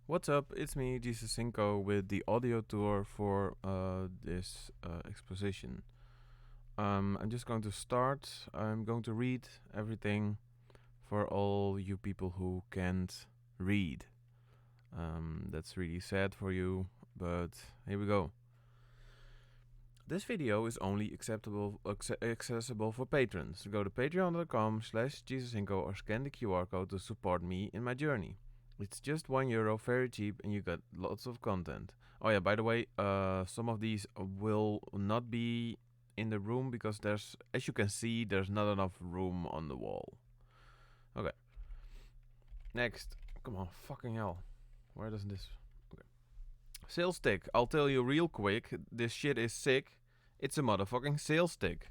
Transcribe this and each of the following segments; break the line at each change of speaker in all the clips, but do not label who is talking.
What's up? It's me, Jesus Cinco, with the audio tour for this exposition. I'm just going to start. I'm going to read everything for all you people who can't read. That's really sad for you, but here we go. This video is only accessible for patrons. Go to patreon.com/JesusCinco or scan the QR code to support me in my journey. It's just €1, very cheap, and you get lots of content. Oh yeah, by the way, some of these will not be in the room because as you can see, there's not enough room on the wall. Okay. Next. Come on, fucking hell. Where does this... Okay. Sales stick. I'll tell you real quick, this shit is sick. It's a motherfucking sales stick.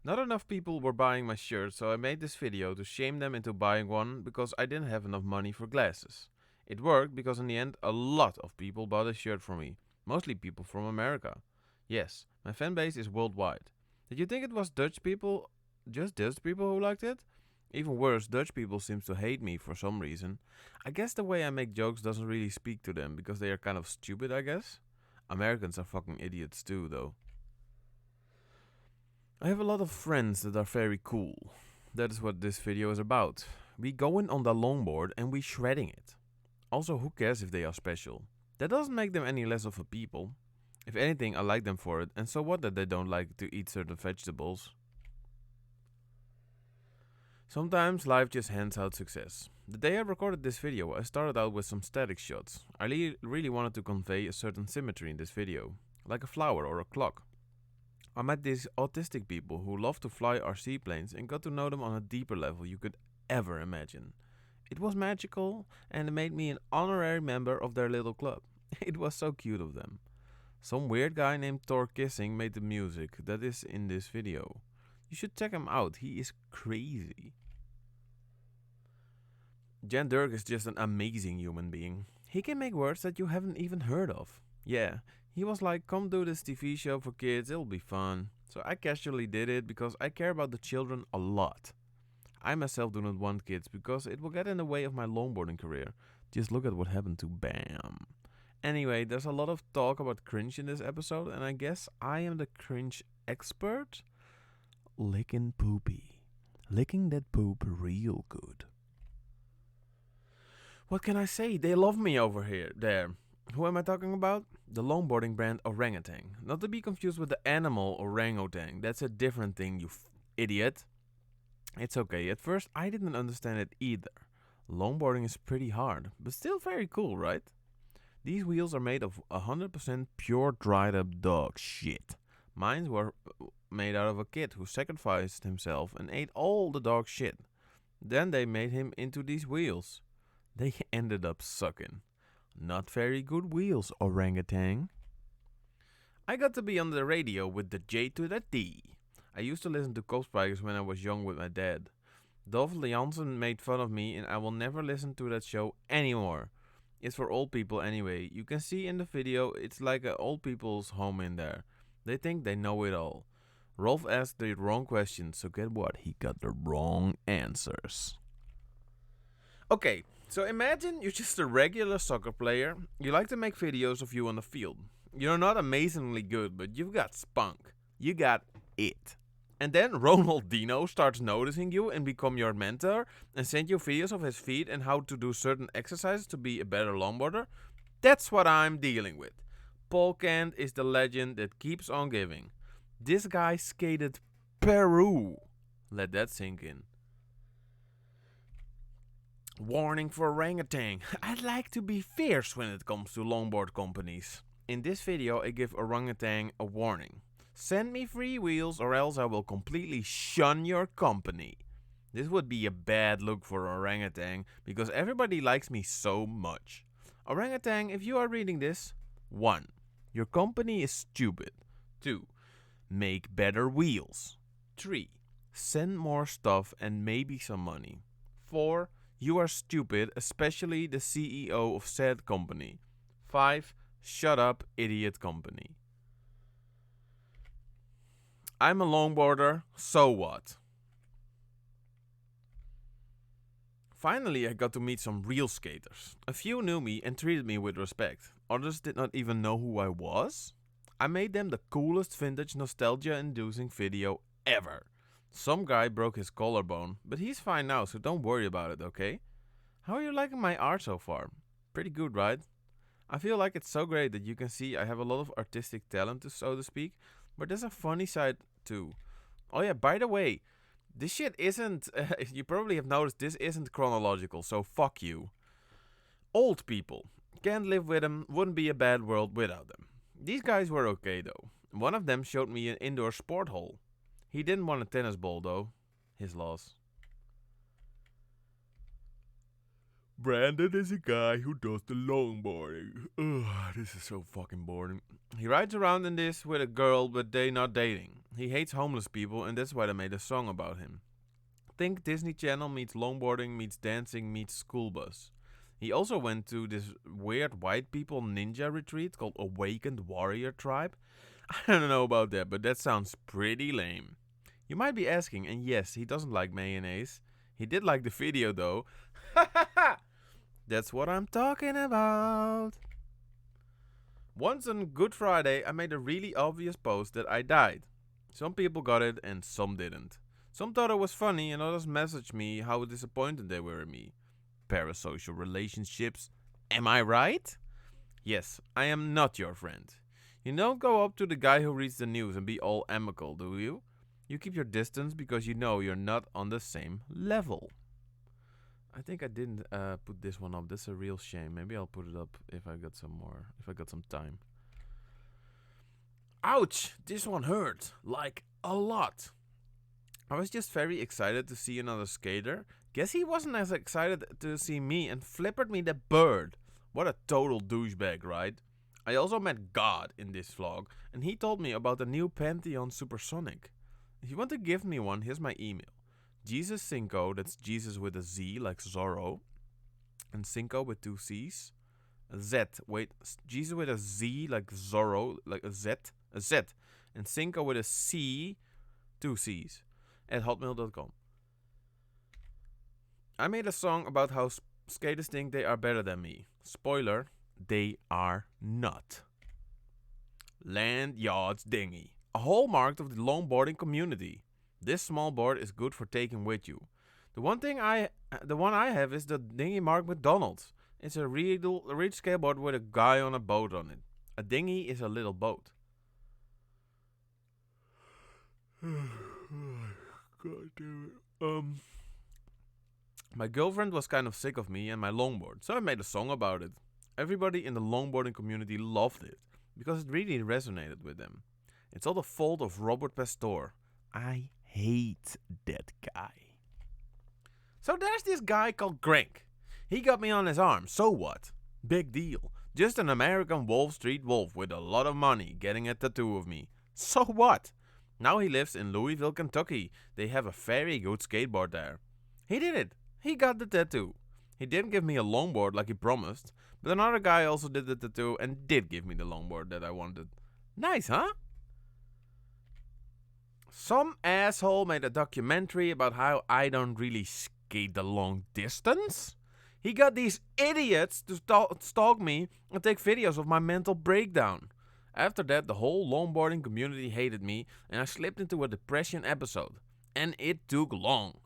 Not enough people were buying my shirt, so I made this video to shame them into buying one because I didn't have enough money for glasses. It worked because in the end a lot of people bought a shirt for me, mostly people from America. Yes, my fan base is worldwide. Did you think it was just Dutch people who liked it? Even worse, Dutch people seem to hate me for some reason. I guess the way I make jokes doesn't really speak to them because they are kind of stupid, I guess. Americans are fucking idiots too, though. I have a lot of friends that are very cool. That is what this video is about. We going on the longboard and we shredding it. Also, who cares if they are special? That doesn't make them any less of a people. If anything, I like them for it, and so what that they don't like to eat certain vegetables. Sometimes life just hands out success. The day I recorded this video, I started out with some static shots. I really wanted to convey a certain symmetry in this video, like a flower or a clock. I met these autistic people who love to fly our seaplanes and got to know them on a deeper level you could ever imagine. It was magical and it made me an honorary member of their little club. It was so cute of them. Some weird guy named Thor Kissing made the music that is in this video. You should check him out, he is crazy. Jan Dirk is just an amazing human being. He can make words that you haven't even heard of. Yeah, he was like, come do this TV show for kids, it'll be fun. So I casually did it because I care about the children a lot. I myself do not want kids because it will get in the way of my longboarding career. Just look at what happened to Bam. Anyway, there's a lot of talk about cringe in this episode, and I guess I am the cringe expert. Licking poopy. Licking that poop real good. What can I say? They love me over there. Who am I talking about? The longboarding brand Orangutan. Not to be confused with the animal orangutan. That's a different thing, you idiot. It's okay. At first, I didn't understand it either. Longboarding is pretty hard, but still very cool, right? These wheels are made of 100% pure dried up dog shit. Mine were made out of a kid who sacrificed himself and ate all the dog shit. Then they made him into these wheels. They ended up sucking. Not very good wheels, orangutan. I got to be on the radio with the J to the T. I used to listen to Coastbikers when I was young with my dad. Dolph Janssen made fun of me and I will never listen to that show anymore. It's for old people anyway. You can see in the video it's like an old people's home in there. They think they know it all. Rolf asked the wrong questions, so get what? He got the wrong answers. Okay, so imagine you're just a regular soccer player. You like to make videos of you on the field. You're not amazingly good, but you've got spunk. You got it. And then Ronaldinho starts noticing you and become your mentor and send you videos of his feet and how to do certain exercises to be a better longboarder. That's what I'm dealing with. Paul Kent is the legend that keeps on giving. This guy skated Peru. Let that sink in. Warning for orangutan. I'd like to be fierce when it comes to longboard companies. In this video I give orangutan a warning. Send me free wheels or else I will completely shun your company. This would be a bad look for orangutan because everybody likes me so much. Orangutan, if you are reading this, 1. Your company is stupid. 2. Make better wheels. 3. Send more stuff and maybe some money. 4. You are stupid, especially the CEO of said company. 5. Shut up, idiot company. I'm a longboarder, so what? Finally, I got to meet some real skaters. A few knew me and treated me with respect. Others did not even know who I was. I made them the coolest vintage nostalgia-inducing video ever. Some guy broke his collarbone, but he's fine now, so don't worry about it, okay? How are you liking my art so far? Pretty good, right? I feel like it's so great that you can see I have a lot of artistic talent, so to speak, but there's a funny side too. Oh yeah, by the way, this shit isn't, you probably have noticed this isn't chronological, so fuck you. Old people. Can't live with them, wouldn't be a bad world without them. These guys were okay though. One of them showed me an indoor sport hole. He didn't want a tennis ball though. His loss. Brandon is a guy who does the longboarding. Ugh, this is so fucking boring. He rides around in this with a girl, but they not dating. He hates homeless people, and that's why they made a song about him. Think Disney Channel meets longboarding meets dancing meets school bus. He also went to this weird white people ninja retreat called Awakened Warrior Tribe. I don't know about that, but that sounds pretty lame. You might be asking, and yes, he doesn't like mayonnaise. He did like the video though. That's what I'm talking about. Once on Good Friday, I made a really obvious post that I died. Some people got it and some didn't. Some thought it was funny and others messaged me how disappointed they were in me. Parasocial relationships. Am I right? Yes, I am not your friend. You don't go up to the guy who reads the news and be all amicable, do you? You keep your distance because you know you're not on the same level. I think I didn't put this one up. That's a real shame. Maybe I'll put it up if I got some more, if I got some time. Ouch! This one hurt. Like, a lot. I was just very excited to see another skater. Guess he wasn't as excited to see me and flippered me the bird. What a total douchebag, right? I also met God in this vlog, and he told me about the new Pantheon Supersonic. If you want to give me one, here's my email. Jezus Cinco, that's Jesus with a Z, like Zorro. And Cinco with two C's. Jesus with a Z, like Zorro, like a Z. And Cinco with a C, two C's. At hotmail.com. I made a song about how skaters think they are better than me. Spoiler, they are not. Land Yachts Dinghy. A hallmark of the longboarding community. This small board is good for taking with you. The one I have is the dinghy marked McDonald's. It's a reach skateboard with a guy on a boat on it. A dinghy is a little boat. God damn it. My girlfriend was kind of sick of me and my longboard, so I made a song about it. Everybody in the longboarding community loved it, because it really resonated with them. It's all the fault of Robert Pastor. I hate that guy. So there's this guy called Greg. He got me on his arm, so what? Big deal. Just an American Wall Street wolf with a lot of money getting a tattoo of me. So what? Now he lives in Louisville, Kentucky. They have a very good skateboard there. He did it. He got the tattoo. He didn't give me a longboard like he promised, but another guy also did the tattoo and did give me the longboard that I wanted. Nice, huh? Some asshole made a documentary about how I don't really skate the long distance. He got these idiots to stalk me and take videos of my mental breakdown. After that, the whole longboarding community hated me and I slipped into a depression episode. And it took long.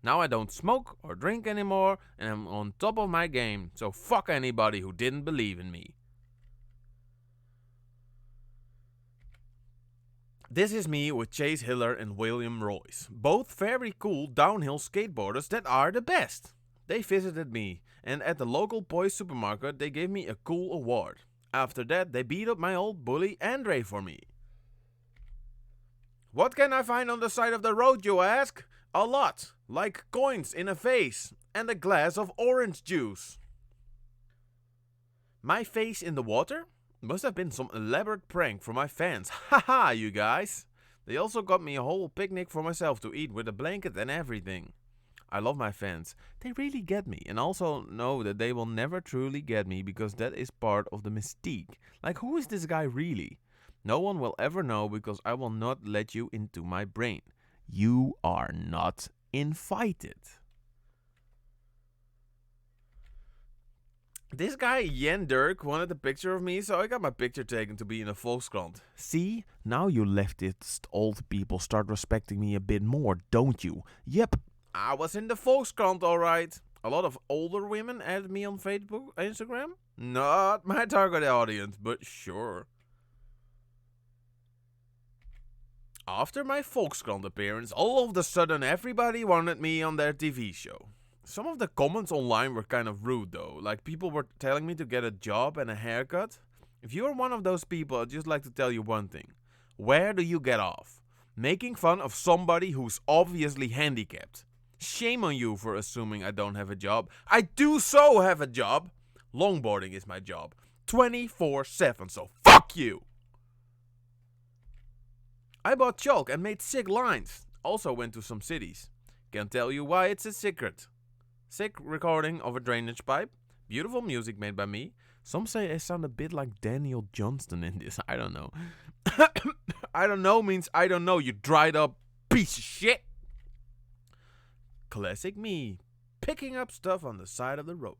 Now I don't smoke or drink anymore and I'm on top of my game, so fuck anybody who didn't believe in me. This is me with Chase Hiller and William Royce, both very cool downhill skateboarders that are the best. They visited me, and at the local boys supermarket they gave me a cool award. After that they beat up my old bully Andre for me. What can I find on the side of the road, you ask? A lot, like coins in a vase and a glass of orange juice. My face in the water? Must have been some elaborate prank for my fans. Haha, you guys! They also got me a whole picnic for myself to eat with a blanket and everything. I love my fans. They really get me and also know that they will never truly get me because that is part of the mystique. Like, who is this guy really? No one will ever know because I will not let you into my brain. You are not invited. This guy, Jan Dirk, wanted a picture of me, so I got my picture taken to be in a Volkskrant. See? Now you leftist old people start respecting me a bit more, don't you? Yep, I was in the Volkskrant, alright. A lot of older women added me on Facebook, Instagram. Not my target audience, but sure. After my Volkskrant appearance, all of a sudden everybody wanted me on their TV show. Some of the comments online were kind of rude though, like people were telling me to get a job and a haircut. If you're one of those people, I'd just like to tell you one thing. Where do you get off? Making fun of somebody who's obviously handicapped. Shame on you for assuming I don't have a job. I do so have a job. Longboarding is my job. 24/7, so fuck you! I bought chalk and made sick lines. Also went to some cities. Can't tell you why, it's a secret. Sick recording of a drainage pipe. Beautiful music made by me. Some say I sound a bit like Daniel Johnston in this. I don't know. I don't know means I don't know, you dried up piece of shit. Classic me. Picking up stuff on the side of the road.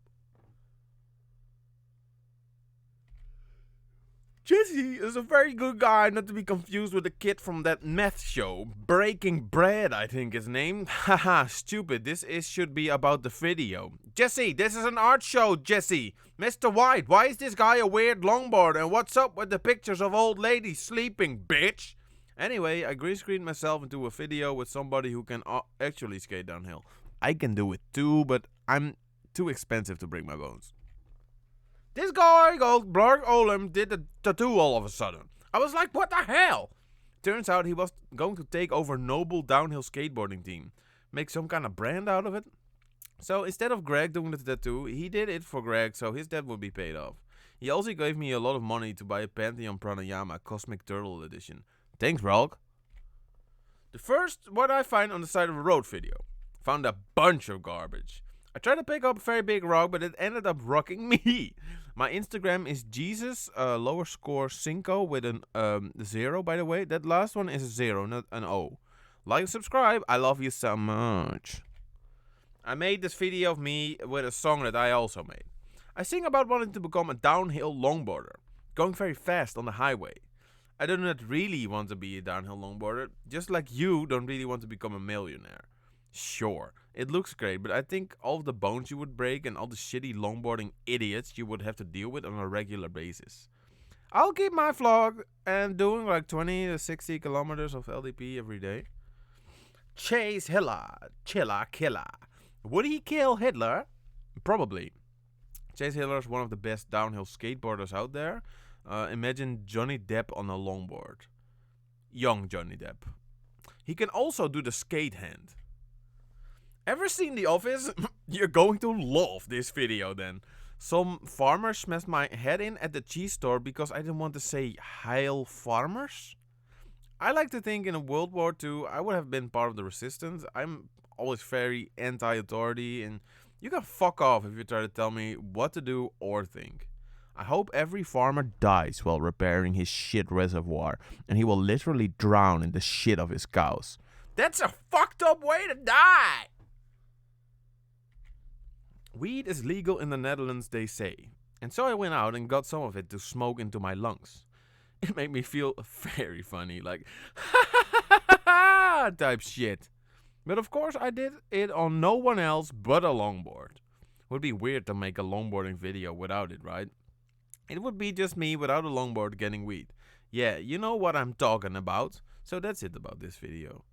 Jesse is a very good guy, not to be confused with the kid from that meth show. Breaking Bread, I think his name. Haha, stupid. This should be about the video. Jesse, this is an art show, Jesse. Mr. White, why is this guy a weird longboard? And what's up with the pictures of old ladies sleeping, bitch? Anyway, I green screened myself into a video with somebody who can actually skate downhill. I can do it too, but I'm too expensive to break my bones. This guy called Blark Olem did a tattoo all of a sudden. I was like, what the hell? Turns out he was going to take over Noble downhill skateboarding team. Make some kind of brand out of it. So instead of Greg doing the tattoo, he did it for Greg so his debt would be paid off. He also gave me a lot of money to buy a Pantheon Pranayama Cosmic Turtle edition. Thanks, Blark. The first what I find on the side of a road video. Found a bunch of garbage. I tried to pick up a very big rock, but it ended up rocking me. My Instagram is Jesus _Cinco with an 0, by the way. That last one is a 0, not an O. Like and subscribe. I love you so much. I made this video of me with a song that I also made. I sing about wanting to become a downhill longboarder, going very fast on the highway. I do not really want to be a downhill longboarder, just like you don't really want to become a millionaire. Sure, it looks great, but I think all of the bones you would break and all the shitty longboarding idiots you would have to deal with on a regular basis. I'll keep my vlog and doing like 20 to 60 kilometers of LDP every day. Chase Hitler, chilla killer. Would he kill Hitler? Probably. Chase Hitler is one of the best downhill skateboarders out there. Imagine Johnny Depp on a longboard. Young Johnny Depp. He can also do the skate hand. Ever seen The Office? You're going to love this video then. Some farmer smashed my head in at the cheese store because I didn't want to say Heil Farmers. I like to think in a World War II I would have been part of the resistance. I'm always very anti-authority and you can fuck off if you try to tell me what to do or think. I hope every farmer dies while repairing his shit reservoir and he will literally drown in the shit of his cows. That's a fucked up way to die! Weed is legal in the Netherlands, they say. And so I went out and got some of it to smoke into my lungs. It made me feel very funny, like type shit. But of course I did it on no one else but a longboard. Would be weird to make a longboarding video without it, right? It would be just me without a longboard getting weed. Yeah, you know what I'm talking about. So that's it about this video.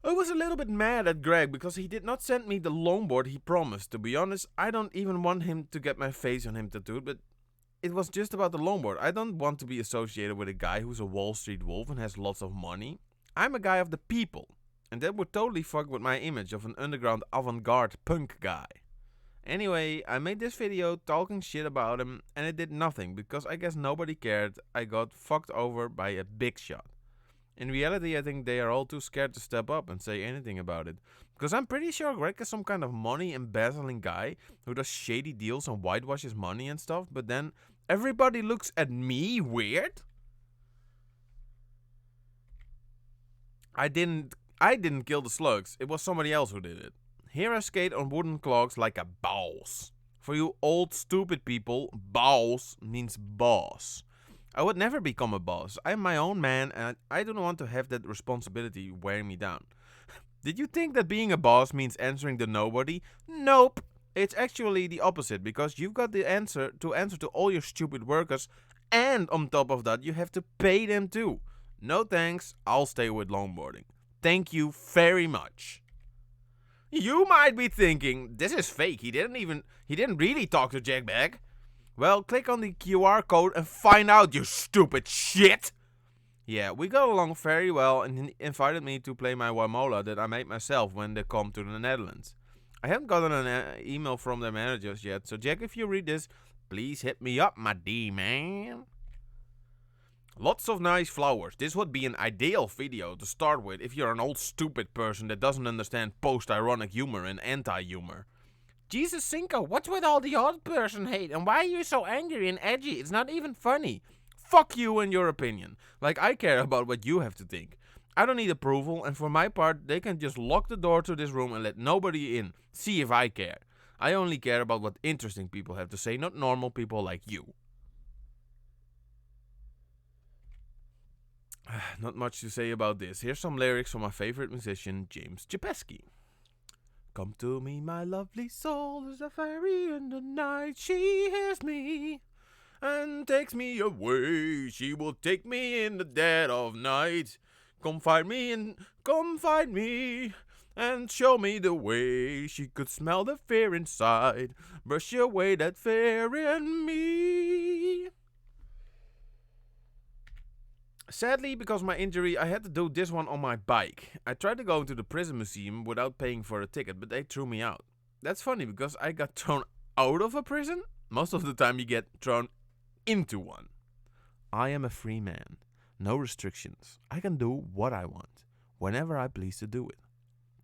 I was a little bit mad at Greg because he did not send me the longboard he promised. To be honest, I don't even want him to get my face on him tattooed, but it was just about the longboard. I don't want to be associated with a guy who's a Wall Street wolf and has lots of money. I'm a guy of the people, and that would totally fuck with my image of an underground avant-garde punk guy. Anyway, I made this video talking shit about him, and it did nothing because I guess nobody cared. I got fucked over by a big shot. In reality, I think they are all too scared to step up and say anything about it. Because I'm pretty sure Greg is some kind of money embezzling guy who does shady deals and whitewashes money and stuff, but then everybody looks at me weird? I didn't kill the slugs. It was somebody else who did it. Here I skate on wooden clogs like a boss. For you old stupid people, boss means boss. I would never become a boss. I'm my own man and I don't want to have that responsibility wearing me down. Did you think that being a boss means answering to nobody? Nope. It's actually the opposite because you've got the answer to all your stupid workers, and on top of that you have to pay them too. No thanks, I'll stay with longboarding. Thank you very much. You might be thinking, this is fake, he didn't really talk to Jack back. Well, click on the QR code and find out, you stupid shit! Yeah, we got along very well and he invited me to play my Wamola that I made myself when they come to the Netherlands. I haven't gotten an email from their managers yet, so Jack, if you read this, please hit me up, my D-man. Lots of nice flowers. This would be an ideal video to start with if you're an old stupid person that doesn't understand post-ironic humor and anti-humor. Jesus Cinco, what's with all the old person hate and why are you so angry and edgy? It's not even funny. Fuck you and your opinion. Like I care about what you have to think. I don't need approval, and for my part, they can just lock the door to this room and let nobody in. See if I care. I only care about what interesting people have to say, not normal people like you. Not much to say about this. Here's some lyrics from my favorite musician, James Japeski. Come to me, my lovely soul, there's a fairy in the night. She hears me and takes me away. She will take me in the dead of night. Come find me and show me the way. She could smell the fear inside, brush away that fear in me. Sadly, because of my injury, I had to do this one on my bike. I tried to go into the prison museum without paying for a ticket, but they threw me out. That's funny because I got thrown out of a prison. Most of the time you get thrown into one. I am a free man. No restrictions. I can do what I want, whenever I please to do it.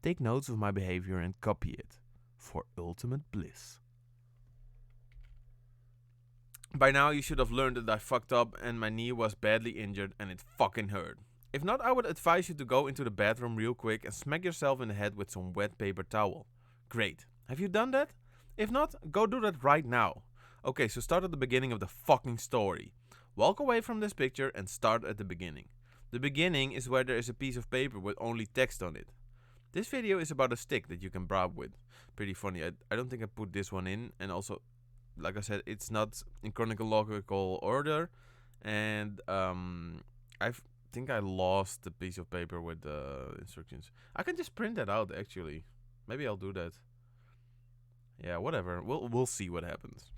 Take notes of my behavior and copy it, for ultimate bliss. By now you should have learned that I fucked up and my knee was badly injured and it fucking hurt. If not, I would advise you to go into the bathroom real quick and smack yourself in the head with some wet paper towel. Great. Have you done that? If not, go do that right now. Okay, so start at the beginning of the fucking story. Walk away from this picture and start at the beginning. The beginning is where there is a piece of paper with only text on it. This video is about a stick that you can browse with. Pretty funny. I don't think I put this one in, and also, like I said, it's not in chronological order, and I think I lost the piece of paper with the instructions. I can just print that out actually. Maybe I'll do that. Yeah, whatever. We'll see what happens.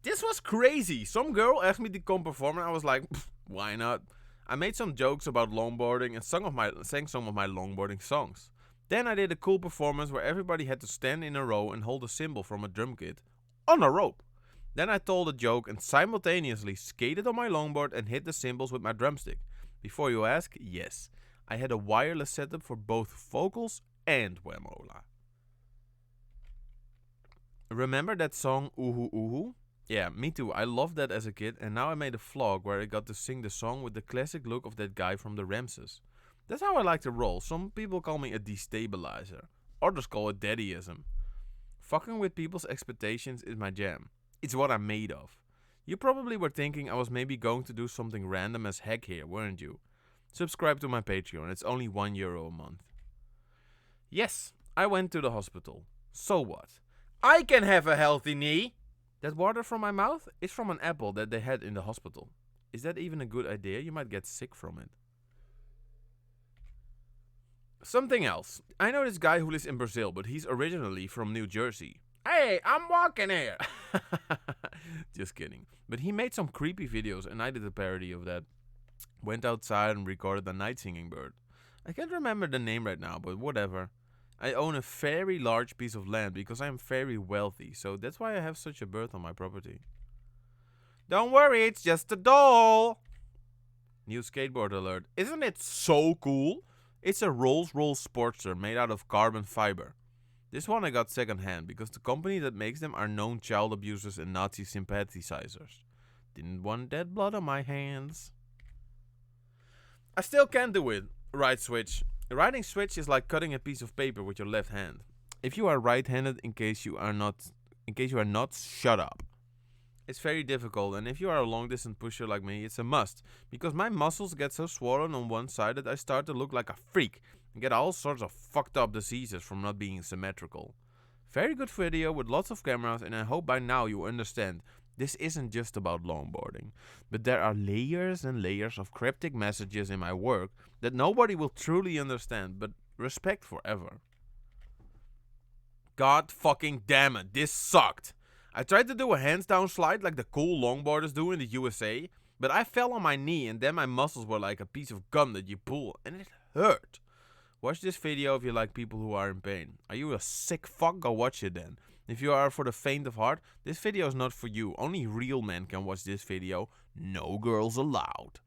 This was crazy. Some girl asked me to come perform and I was like, why not? I made some jokes about longboarding and sang some of my longboarding songs. Then I did a cool performance where everybody had to stand in a row and hold a cymbal from a drum kit on a rope. Then I told a joke and simultaneously skated on my longboard and hit the cymbals with my drumstick. Before you ask, yes, I had a wireless setup for both vocals and Wamola. Remember that song Uhu Uhu? Yeah, me too. I loved that as a kid, and now I made a vlog where I got to sing the song with the classic look of that guy from the Ramses. That's how I like to roll. Some people call me a destabilizer. Others call it daddyism. Fucking with people's expectations is my jam. It's what I'm made of. You probably were thinking I was maybe going to do something random as heck here, weren't you? Subscribe to my Patreon. It's only €1 a month. Yes, I went to the hospital. So what? I can have a healthy knee! That water from my mouth is from an apple that they had in the hospital. Is that even a good idea? You might get sick from it. Something else. I know this guy who lives in Brazil, but he's originally from New Jersey. Hey, I'm walking here! Just kidding. But he made some creepy videos and I did a parody of that. Went outside and recorded a night singing bird. I can't remember the name right now, but whatever. I own a very large piece of land because I am very wealthy, so that's why I have such a bird on my property. Don't worry, it's just a doll! New skateboard alert. Isn't it so cool? It's a Rolls-Royce Sportster made out of carbon fiber. This one I got second hand because the company that makes them are known child abusers and Nazi sympathizers. Didn't want that blood on my hands. I still can't do it. Right switch. Riding switch is like cutting a piece of paper with your left hand. If you are right-handed, in case you are not, shut up. It's very difficult, and if you are a long-distance pusher like me, it's a must, because my muscles get so swollen on one side that I start to look like a freak and get all sorts of fucked up diseases from not being symmetrical. Very good video with lots of cameras, and I hope by now you understand this isn't just about longboarding, but there are layers and layers of cryptic messages in my work that nobody will truly understand, but respect forever. God fucking damn it, this sucked. I tried to do a hands down slide like the cool longboarders do in the USA, but I fell on my knee and then my muscles were like a piece of gum that you pull, and it hurt. Watch this video if you like people who are in pain. Are you a sick fuck? Go watch it then. If you are for the faint of heart, this video is not for you. Only real men can watch this video. No girls allowed.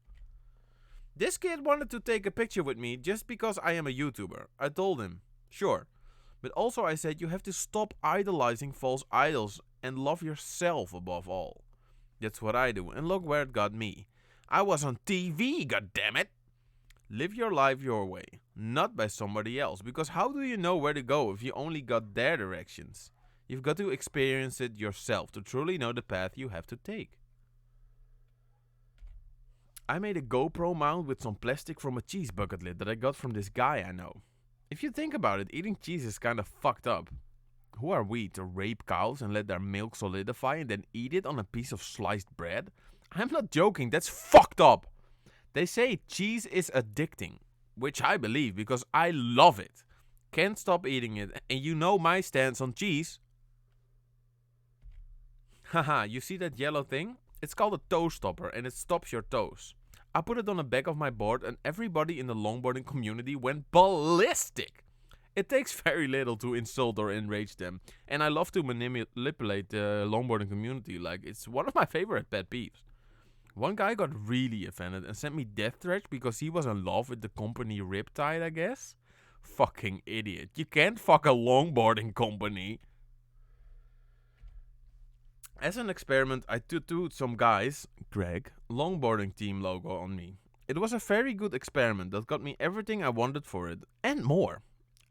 This kid wanted to take a picture with me just because I am a YouTuber. I told him, sure. But also I said you have to stop idolizing false idols and love yourself above all. That's what I do, and look where it got me. I was on TV, goddammit! Live your life your way, not by somebody else, because how do you know where to go if you only got their directions? You've got to experience it yourself to truly know the path you have to take. I made a GoPro mount with some plastic from a cheese bucket lid that I got from this guy I know. If you think about it, eating cheese is kinda fucked up. Who are we to rape cows and let their milk solidify and then eat it on a piece of sliced bread? I'm not joking, that's fucked up! They say cheese is addicting, which I believe because I love it. Can't stop eating it, and you know my stance on cheese. Haha, you see that yellow thing? It's called a toe stopper and it stops your toes. I put it on the back of my board and everybody in the longboarding community went ballistic. It takes very little to insult or enrage them, and I love to manipulate the longboarding community, like it's one of my favorite pet peeves. One guy got really offended and sent me death threats because he was in love with the company Riptide, I guess. Fucking idiot. You can't fuck a longboarding company. As an experiment, I tattooed some guy's, Greg, longboarding team logo on me. It was a very good experiment that got me everything I wanted for it, and more.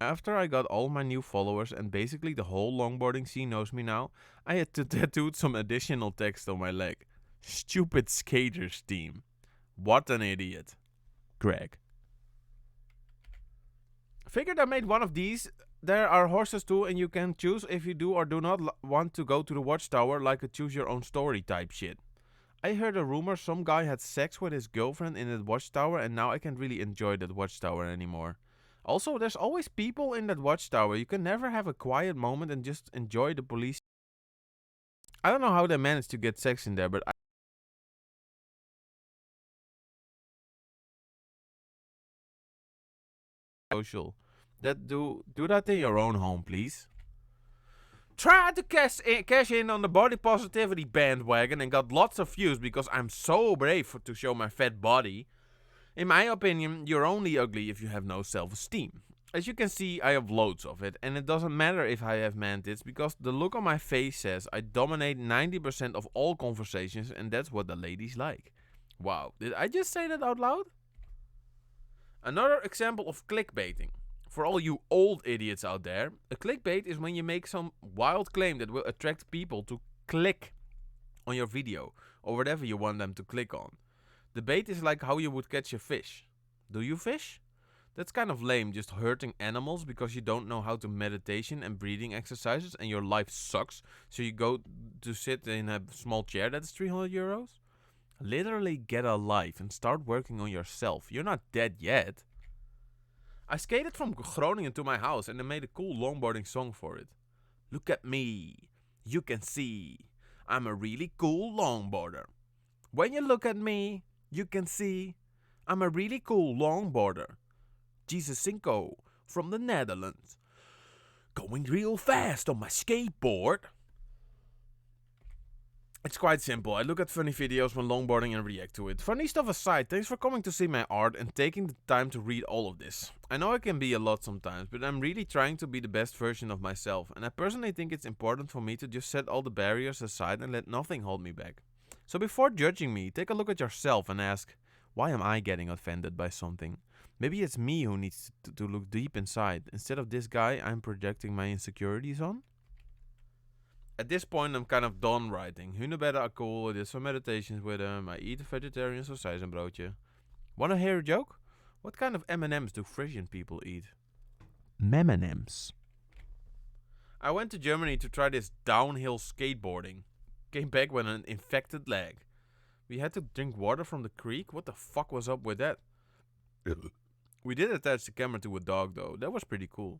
After I got all my new followers and basically the whole longboarding scene knows me now, I had to tattooed some additional text on my leg. Stupid skaters team. What an idiot. Greg. Figured I made one of these. There are horses too, and you can choose if you do or do not want to go to the watchtower, like a choose your own story type shit. I heard a rumor some guy had sex with his girlfriend in that watchtower, and now I can't really enjoy that watchtower anymore. Also, there's always people in that watchtower. You can never have a quiet moment and just enjoy the police. I don't know how they managed to get sex in there, but social. That do that in your own home, please. Tried to cash in on the body positivity bandwagon and got lots of views because I'm so brave to show my fat body. In my opinion, you're only ugly if you have no self-esteem. As you can see, I have loads of it, and it doesn't matter if I have man tits because the look on my face says I dominate 90% of all conversations, and that's what the ladies like. Wow, did I just say that out loud? Another example of clickbaiting. For all you old idiots out there, a clickbait is when you make some wild claim that will attract people to click on your video or whatever you want them to click on. The bait is like how you would catch a fish. Do you fish? That's kind of lame, just hurting animals because you don't know how to meditation and breathing exercises and your life sucks, so you go to sit in a small chair that's 300 euros? Literally get a life and start working on yourself. You're not dead yet. I skated from Groningen to my house and I made a cool longboarding song for it. Look at me, you can see, I'm a really cool longboarder. When you look at me, you can see, I'm a really cool longboarder. Jezus Cinco from the Netherlands. Going real fast on my skateboard. It's quite simple. I look at funny videos when longboarding and react to it. Funny stuff aside, thanks for coming to see my art and taking the time to read all of this. I know I can be a lot sometimes, but I'm really trying to be the best version of myself, and I personally think it's important for me to just set all the barriers aside and let nothing hold me back. So before judging me, take a look at yourself and ask, why am I getting offended by something? Maybe it's me who needs to look deep inside. Instead of this guy I'm projecting my insecurities on. At this point, I'm kind of done writing. Hunebedden are cool. I did some meditations with him. I eat a vegetarian sausijzenbroodje. Wanna hear a joke? What kind of M&Ms do Frisian people eat? M&Ms. I went to Germany to try this downhill skateboarding. Came back with an infected leg. We had to drink water from the creek. What the fuck was up with that? We did attach the camera to a dog though. That was pretty cool.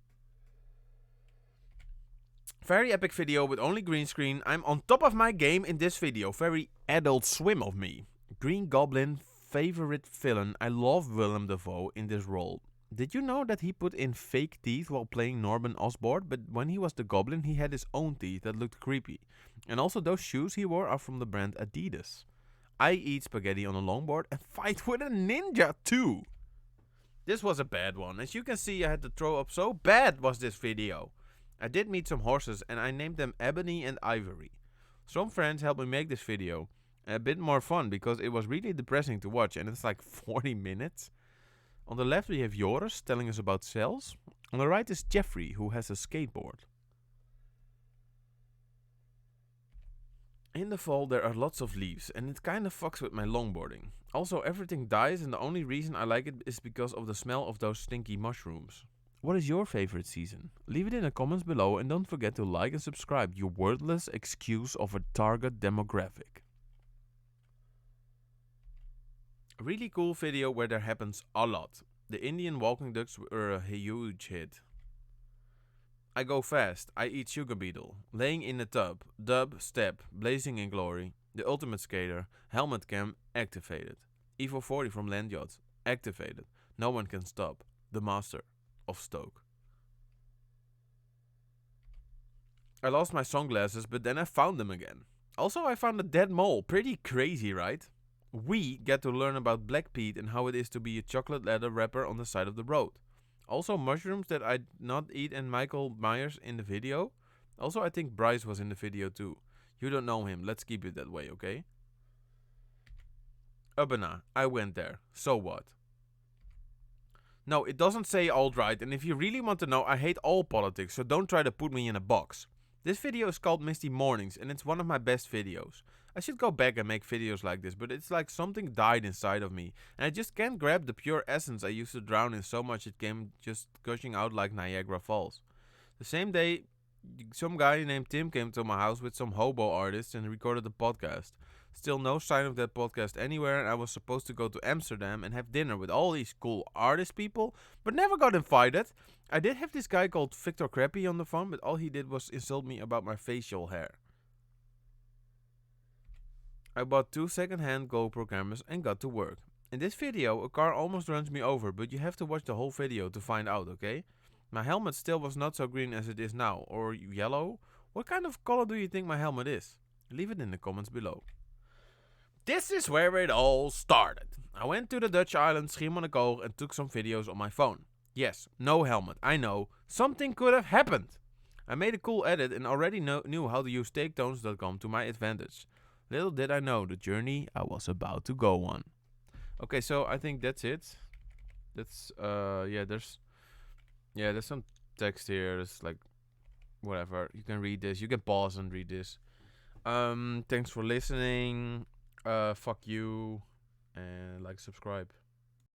Very epic video with only green screen. I'm on top of my game in this video. Very Adult Swim of me. Green Goblin, favorite villain. I love Willem Dafoe in this role. Did you know that he put in fake teeth while playing Norman Osborn? But when he was the Goblin, he had his own teeth that looked creepy. And also those shoes he wore are from the brand Adidas. I eat spaghetti on a longboard and fight with a ninja too. This was a bad one. As you can see, I had to throw up, so bad was this video. I did meet some horses and I named them Ebony and Ivory. Some friends helped me make this video. A bit more fun because it was really depressing to watch and it's like 40 minutes. On the left we have Joris telling us about cells. On the right is Jeffrey who has a skateboard. In the fall there are lots of leaves and it kind of fucks with my longboarding. Also everything dies and the only reason I like it is because of the smell of those stinky mushrooms. What is your favorite season? Leave it in the comments below and don't forget to like and subscribe, you wordless excuse of a target demographic. A really cool video where there happens a lot. The Indian walking ducks were a huge hit. I go fast, I eat sugar beetle, laying in the tub, dub, step, blazing in glory, the ultimate skater, helmet cam, activated. Evo 40 from Land Yacht, activated, no one can stop, the master of Stoke. I lost my sunglasses, but then I found them again. Also, I found a dead mole. Pretty crazy, right? We get to learn about Black Pete and how it is to be a chocolate leather wrapper on the side of the road. Also, mushrooms that I did not eat and Michael Myers in the video. Also, I think Bryce was in the video too. You don't know him. Let's keep it that way, okay? Ubbana. I went there. So what? No, it doesn't say alt-right, and if you really want to know, I hate all politics, so don't try to put me in a box. This video is called Misty Mornings, and it's one of my best videos. I should go back and make videos like this, but it's like something died inside of me, and I just can't grab the pure essence I used to drown in so much it came just gushing out like Niagara Falls. The same day, some guy named Tim came to my house with some hobo artists and recorded a podcast. Still no sign of that podcast anywhere, and I was supposed to go to Amsterdam and have dinner with all these cool artist people, but never got invited. I did have this guy called Victor Crappy on the phone, but all he did was insult me about my facial hair. I bought 2 second-hand GoPro cameras and got to work. In this video, a car almost runs me over, but you have to watch the whole video to find out, okay? My helmet still was not so green as it is now, or yellow. What kind of color do you think my helmet is? Leave it in the comments below. This is where it all started. I went to the Dutch island Schiermonnikoog and took some videos on my phone. Yes, no helmet, I know. Something could have happened. I made a cool edit and already knew how to use taketones.com to my advantage. Little did I know the journey I was about to go on. Okay, so I think that's it. That's, there's some text here. There's like, whatever. You can read this. You can pause and read this. Thanks for listening. Fuck you. And like, subscribe.